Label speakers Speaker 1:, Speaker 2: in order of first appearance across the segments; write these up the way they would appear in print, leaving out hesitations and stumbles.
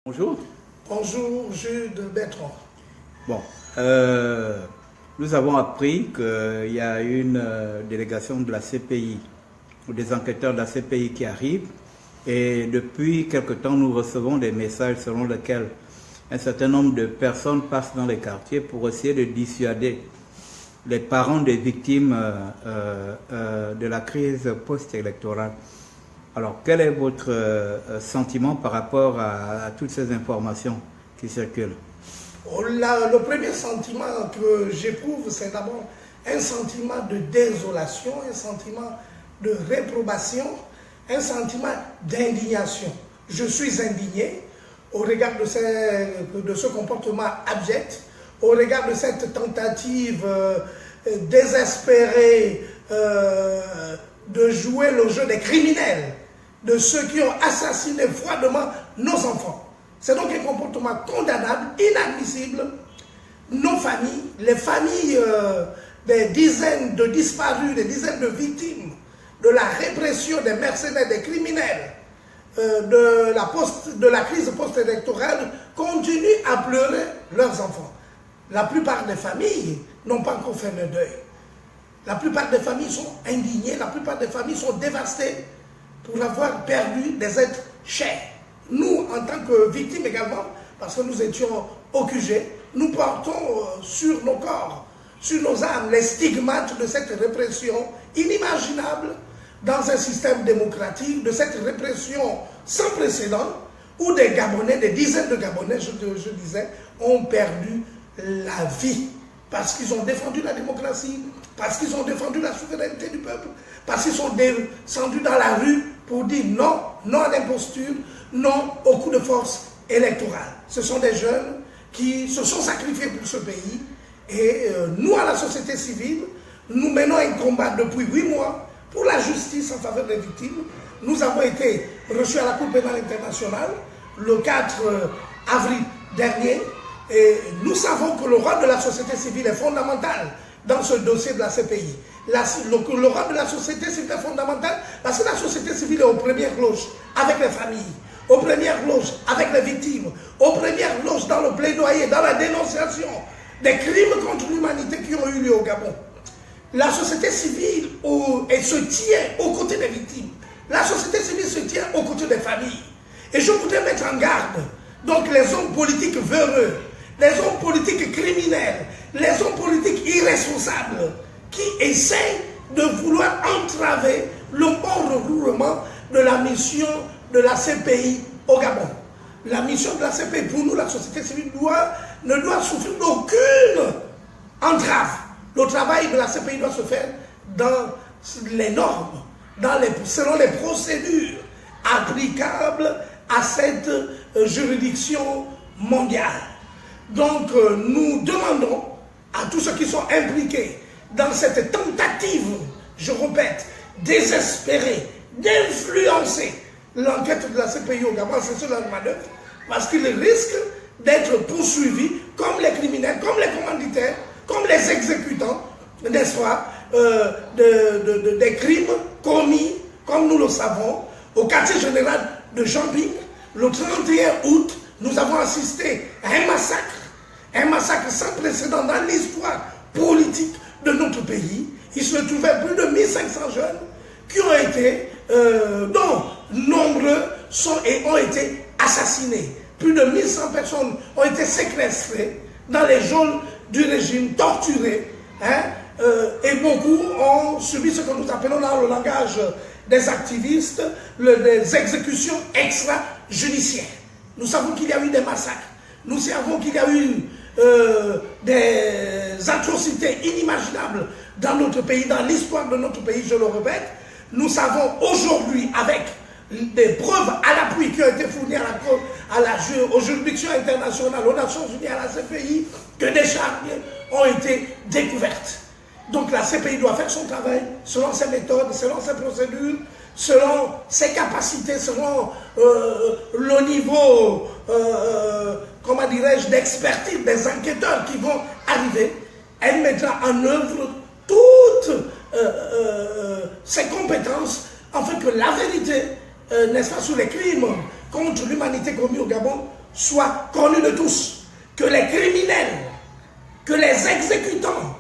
Speaker 1: Bonjour.
Speaker 2: Bonjour, Jules Bertrand.
Speaker 1: Bon, nous avons appris qu'il y a une délégation de la CPI, ou des enquêteurs de la CPI qui arrivent. Et depuis quelque temps, nous recevons des messages selon lesquels un certain nombre de personnes passent dans les quartiers pour essayer de dissuader les parents des victimes de la crise post-électorale. Alors, quel est votre sentiment par rapport à toutes ces informations qui circulent?
Speaker 2: Le premier sentiment que j'éprouve, c'est d'abord un sentiment de désolation, un sentiment de réprobation, un sentiment d'indignation. Je suis indigné au regard de ce comportement abject, au regard de cette tentative désespérée de jouer le jeu des criminels, de ceux qui ont assassiné froidement nos enfants. C'est donc un comportement condamnable, inadmissible. Nos familles, les familles des dizaines de disparus, des dizaines de victimes de la répression des mercenaires, des criminels, de la crise post-électorale, continuent à pleurer leurs enfants. La plupart des familles n'ont pas encore fait le deuil. La plupart des familles sont indignées, la plupart des familles sont dévastées pour avoir perdu des êtres chers. Nous, en tant que victimes également, parce que nous étions au QG, nous portons sur nos corps, sur nos âmes, les stigmates de cette répression inimaginable dans un système démocratique, de cette répression sans précédent, où des Gabonais, des dizaines de Gabonais, je disais, ont perdu la vie parce qu'ils ont défendu la démocratie, parce qu'ils ont défendu la souveraineté du peuple, parce qu'ils sont descendus dans la rue pour dire non, non à l'imposture, non au coup de force électoral. Ce sont des jeunes qui se sont sacrifiés pour ce pays et nous, à la société civile, nous menons un combat depuis 8 mois pour la justice en faveur des victimes. Nous avons été reçus à la Cour pénale internationale le 4 avril dernier et nous savons que le rôle de la société civile est fondamental dans ce dossier de la CPI. Le rôle de la société civile est fondamental parce que la société civile est aux premières loges avec les familles, aux premières loges avec les victimes, aux premières loges dans le plaidoyer, dans la dénonciation des crimes contre l'humanité qui ont eu lieu au Gabon. La société civile se tient aux côtés des victimes. La société civile se tient aux côtés des familles. Et je voudrais mettre en garde donc les hommes politiques véreux, les hommes politiques criminels, les hommes politiques irresponsables qui essayent de vouloir entraver le bon déroulement de la mission de la CPI au Gabon. La mission de la CPI, pour nous, la société civile ne doit souffrir d'aucune entrave. Le travail de la CPI doit se faire dans les normes, selon les procédures applicables à cette juridiction mondiale. Donc, nous demandons à tous ceux qui sont impliqués dans cette tentative, je répète, désespérée, d'influencer l'enquête de la CPI au Gabon, c'est cela le manœuvre, parce qu'ils risquent d'être poursuivis comme les criminels, comme les commanditaires, comme les exécutants, n'est-ce pas, des crimes commis, comme nous le savons, au quartier général de Jamping. Le 31 août, nous avons assisté à un massacre sans précédent dans l'histoire politique de notre pays. Il se trouvait plus de 1500 jeunes qui ont été, dont nombreux ont été assassinés. Plus de 1100 personnes ont été séquestrées dans les geôles du régime, torturées, et beaucoup ont subi ce que nous appelons dans le langage des activistes, des exécutions extrajudiciaires. Nous savons qu'il y a eu des massacres, nous savons qu'il y a eu des atrocités inimaginables dans notre pays, dans l'histoire de notre pays, je le répète. Nous savons aujourd'hui, avec des preuves à l'appui qui ont été fournies aux juridictions internationales, aux Nations Unies, à la CPI, que des charniers ont été découvertes. Donc la CPI doit faire son travail selon ses méthodes, selon ses procédures, selon ses capacités, selon le niveau, comment dirais-je, d'expertise des enquêteurs qui vont arriver. Elle mettra en œuvre toutes ses afin que la vérité, n'est-ce pas, sur les crimes contre l'humanité commis au Gabon soit connu de tous, que les criminels, que les exécutants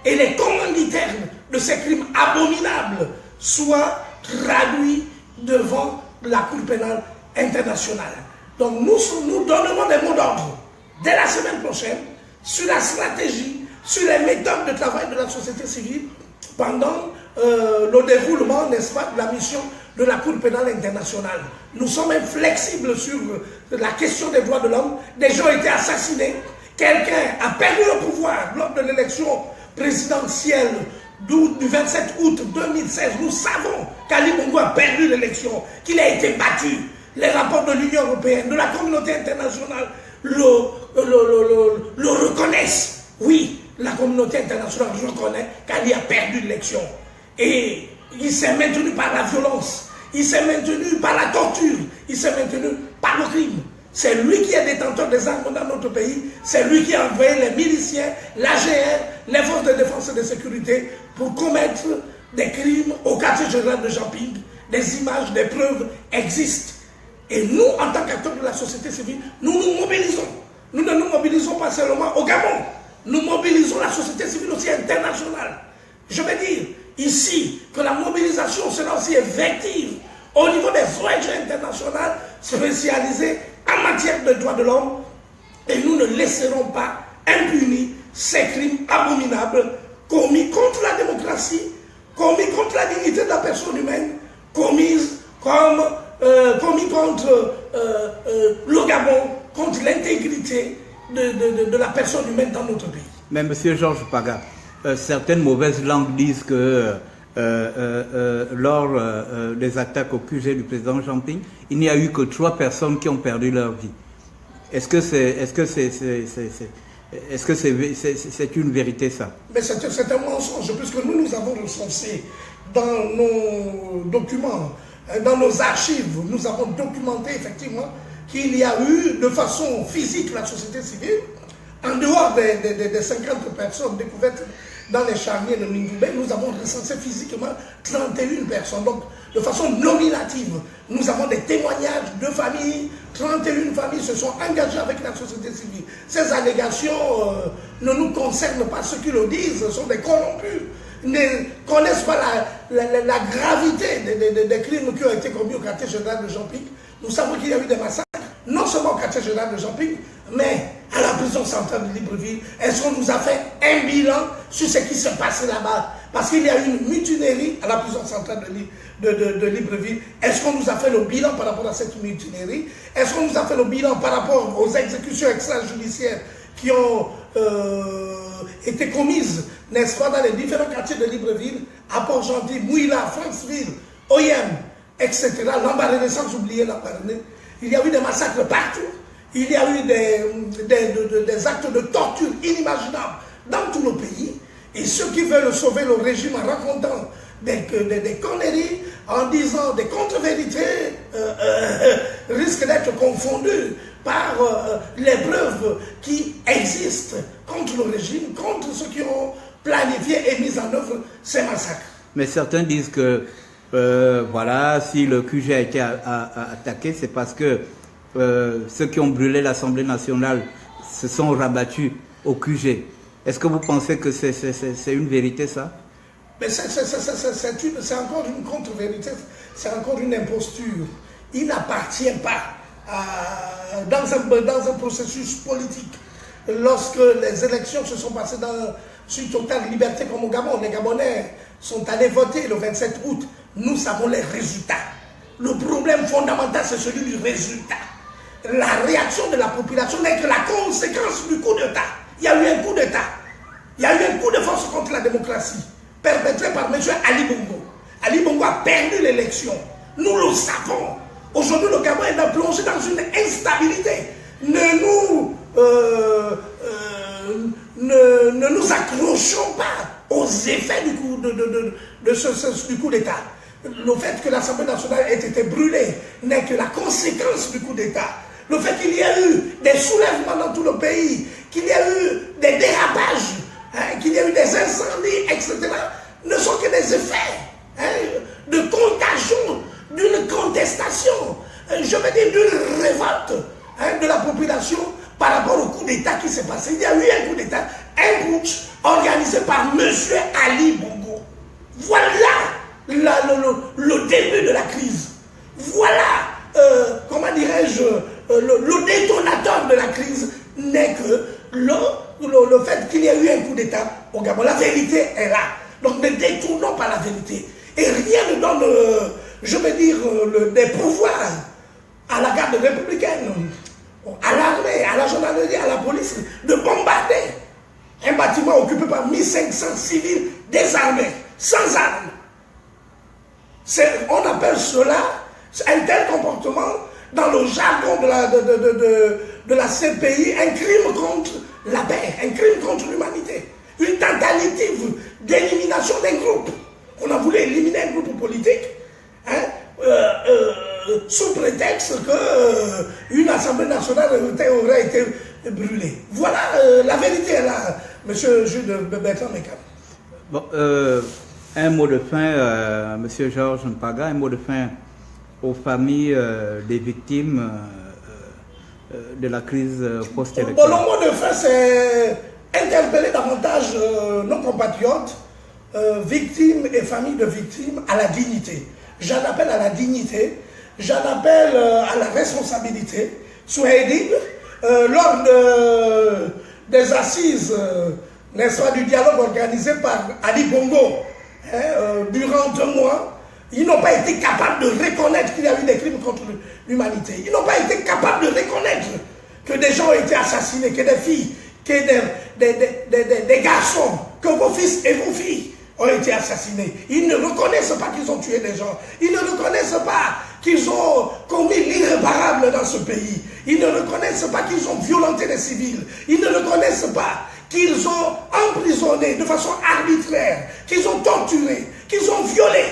Speaker 2: et les commanditaires de ces crimes abominables soient traduits devant la Cour pénale internationale. Donc nous donnerons des mots d'ordre dès la semaine prochaine sur la stratégie, sur les méthodes de travail de la société civile pendant le déroulement, n'est-ce pas, de la mission de la Cour pénale internationale. Nous sommes inflexibles sur la question des droits de l'homme. Des gens ont été assassinés. Quelqu'un a perdu le pouvoir lors de l'élection présidentielle du 27 août 2016. Nous savons qu'Ali Bongo a perdu l'élection, qu'il a été battu. Les rapports de l'Union européenne, de la communauté internationale le reconnaissent. Oui, la communauté internationale reconnaît qu'Ali a perdu l'élection. Et il s'est maintenu par la violence, il s'est maintenu par la torture, il s'est maintenu par le crime. C'est lui qui est détenteur des armes dans notre pays, c'est lui qui a envoyé les miliciens, l'AGR, les forces de défense et de sécurité pour commettre des crimes au quartier général de Jamping. Des images, des preuves existent. Et nous, en tant qu'acteurs de la société civile, nous nous mobilisons. Nous ne nous mobilisons pas seulement au Gabon, nous mobilisons la société civile aussi internationale. Je veux dire ici que la mobilisation sera aussi effective au niveau des ONG internationales spécialisées en matière de droits de l'homme, et nous ne laisserons pas impunis ces crimes abominables commis contre la démocratie, commis contre la dignité de la personne humaine, commis contre le Gabon, contre l'intégrité de la personne humaine dans notre pays.
Speaker 1: Mais M. Georges Paga, certaines mauvaises langues disent que lors des attaques au QG du président Jamping, il n'y a eu que 3 personnes qui ont perdu leur vie. Est-ce que c'est une vérité, ça?
Speaker 2: Mais c'est un mensonge, puisque nous avons recensé dans nos documents, dans nos archives, nous avons documenté effectivement qu'il y a eu de façon physique la société civile, en dehors des 50 personnes découvertes dans les charniers de Mingoubé, nous avons recensé physiquement 31 personnes. Donc, de façon nominative, nous avons des témoignages de familles. 31 familles se sont engagées avec la société civile. Ces allégations ne nous concernent pas. Ceux qui le disent sont des corrompus. Ils ne connaissent pas la gravité des crimes qui ont été commis au quartier général de Jamping. Nous savons qu'il y a eu des massacres, non seulement au quartier général de Jamping, mais à la prison centrale de Libreville. Est-ce qu'on nous a fait un bilan sur ce qui s'est passé là-bas? Parce qu'il y a eu une mutinerie à la prison centrale de Libreville. Est-ce qu'on nous a fait le bilan par rapport à cette mutinerie? Est-ce qu'on nous a fait le bilan par rapport aux exécutions extrajudiciaires qui ont été commises, n'est-ce pas, dans les différents quartiers de Libreville, à Port-Gentil, Mouila, Franceville, Oyem, etc. Lambaréné, sans oublier Lambaréné. Il y a eu des massacres partout. Il y a eu des actes de torture inimaginables dans tout le pays. Et ceux qui veulent sauver le régime en racontant des conneries, en disant des contre-vérités, risquent d'être confondus par les preuves qui existent contre le régime, contre ceux qui ont planifié et mis en œuvre ces massacres.
Speaker 1: Mais certains disent que, voilà, si le QG a été attaqué, c'est parce que ceux qui ont brûlé l'Assemblée nationale se sont rabattus au QG. Est-ce que vous pensez que c'est une vérité, ça?
Speaker 2: Mais c'est encore une contre-vérité, c'est encore une imposture. Il n'appartient pas dans un processus politique. Lorsque les élections se sont passées sur totale liberté comme au Gabon, les Gabonais sont allés voter le 27 août. Nous savons les résultats. Le problème fondamental, c'est celui du résultat. La réaction de la population n'est que la conséquence du coup d'État. Il y a eu un coup d'État. Il y a eu un coup de force contre la démocratie, perpétré par M. Ali Bongo. Ali Bongo a perdu l'élection. Nous le savons. Aujourd'hui, le Gabon est plongé dans une instabilité. Ne nous accrochons pas aux effets du coup d'État. Le fait que l'Assemblée nationale ait été brûlée n'est que la conséquence du coup d'État. Le fait qu'il y a eu des soulèvements dans tout le pays, qu'il y a eu des dérapages, qu'il y a eu des incendies, etc., ne sont que des effets de contagion, d'une contestation, je veux dire d'une révolte hein, de la population par rapport au coup d'État qui s'est passé. Il y a eu un coup d'État, un putsch organisé par M. Ali Bongo. Voilà le début de la crise. Voilà, comment dirais-je, le détonateur de la crise n'est que le fait qu'il y ait eu un coup d'État au Gabon. La vérité est là. Donc ne détournons pas la vérité. Et rien ne donne, je veux dire, des pouvoirs à la garde républicaine, à l'armée, à la gendarmerie, à la police, de bombarder un bâtiment occupé par 1500 civils désarmés, sans armes. On appelle cela, un tel comportement, dans le jargon de la CPI, un crime contre la paix, un crime contre l'humanité, une tentative d'élimination d'un groupe. On a voulu éliminer un groupe politique, hein, sous prétexte qu'une assemblée nationale aurait été brûlée. Voilà, la vérité est là, M. Jules Bertrand Mekam.
Speaker 1: Bon, un mot de fin, M. Georges Mpaga, un mot de fin aux familles des victimes de la crise post-électorale.
Speaker 2: Bon, le mot de fin, c'est interpeller davantage nos compatriotes, victimes et familles de victimes, à la dignité. J'en appelle à la dignité, j'en appelle à la responsabilité. Soyez dignes. Lors des assises, n'est-ce pas, du dialogue organisé par Ali Bongo, hein, durant 2 mois, ils n'ont pas été capables de reconnaître qu'il y a eu des crimes contre l'humanité. Ils n'ont pas été capables de reconnaître que des gens ont été assassinés, que des filles, que des garçons, que vos fils et vos filles ont été assassinés. Ils ne reconnaissent pas qu'ils ont tué des gens. Ils ne reconnaissent pas qu'ils ont commis l'irréparable dans ce pays. Ils ne reconnaissent pas qu'ils ont violenté les civils. Ils ne reconnaissent pas qu'ils ont emprisonné de façon arbitraire, qu'ils ont torturé, qu'ils ont violé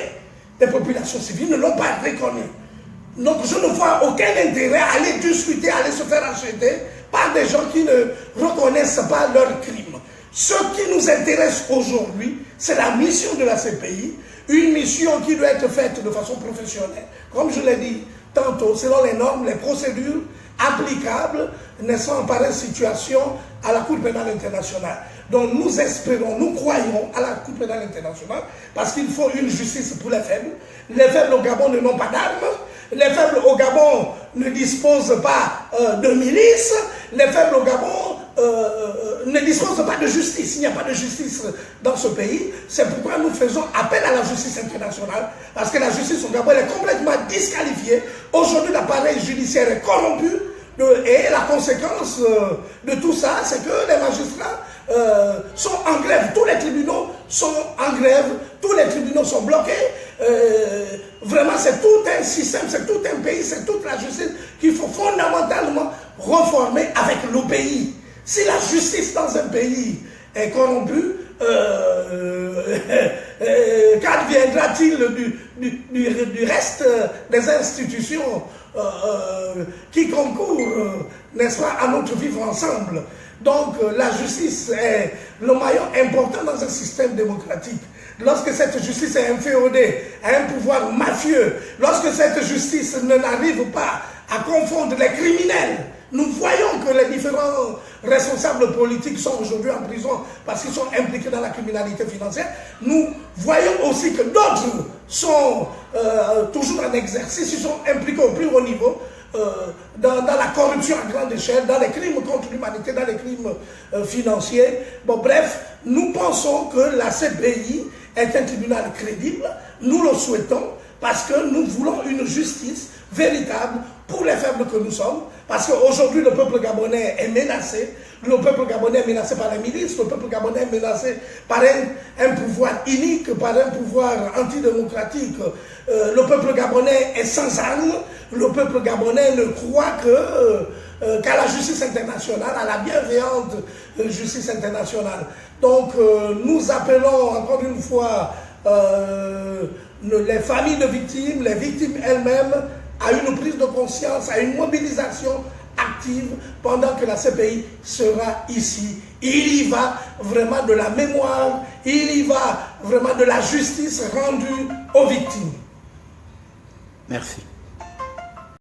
Speaker 2: des populations civiles. Ils ne l'ont pas reconnu. Donc je ne vois aucun intérêt à aller discuter, à aller se faire acheter par des gens qui ne reconnaissent pas leurs crimes. Ce qui nous intéresse aujourd'hui, c'est la mission de la CPI, une mission qui doit être faite de façon professionnelle. Comme je l'ai dit tantôt, selon les normes, les procédures applicables, n'est-ce pas, en pareille situation à la Cour pénale internationale. Donc nous espérons, nous croyons à la Cour pénale internationale, parce qu'il faut une justice pour les faibles. Les faibles au Gabon n'ont pas d'armes, les faibles au Gabon ne disposent pas de milices, les faibles au Gabon ne disposent pas de justice. Il n'y a pas de justice dans ce pays. C'est pourquoi nous faisons appel à la justice internationale, parce que la justice au Gabon est complètement disqualifiée. Aujourd'hui, l'appareil judiciaire est corrompu, et la conséquence de tout ça, c'est que les magistrats sont en grève. Tous les tribunaux sont en grève, tous les tribunaux sont bloqués. Vraiment, c'est tout un système, c'est tout un pays, c'est toute la justice qu'il faut fondamentalement reformer avec le pays. Si la justice dans un pays est corrompue, qu'adviendra-t-il du reste des institutions qui concourent, n'est-ce pas, à notre vivre ensemble? Donc la justice est le maillon important dans un système démocratique. Lorsque cette justice est inféodée à un pouvoir mafieux, lorsque cette justice n'arrive pas à confondre les criminels, nous voyons que les différents responsables politiques sont aujourd'hui en prison parce qu'ils sont impliqués dans la criminalité financière. Nous voyons aussi que d'autres sont toujours en exercice, ils sont impliqués au plus haut niveau dans la corruption à grande échelle, dans les crimes contre l'humanité, dans les crimes financiers. Bon, bref, nous pensons que la CPI est un tribunal crédible, nous le souhaitons, parce que nous voulons une justice véritable pour les faibles que nous sommes, parce qu'aujourd'hui le peuple gabonais est menacé, le peuple gabonais est menacé par la milice, le peuple gabonais est menacé par un pouvoir inique, par un pouvoir antidémocratique. Le peuple gabonais est sans armes, le peuple gabonais ne croit qu'à la justice internationale, à la bienveillante justice internationale. Donc nous appelons encore une fois les familles de victimes, les victimes elles-mêmes, à une prise de conscience, à une mobilisation active pendant que la CPI sera ici. Il y va vraiment de la mémoire, il y va vraiment de la justice rendue aux victimes.
Speaker 1: Merci.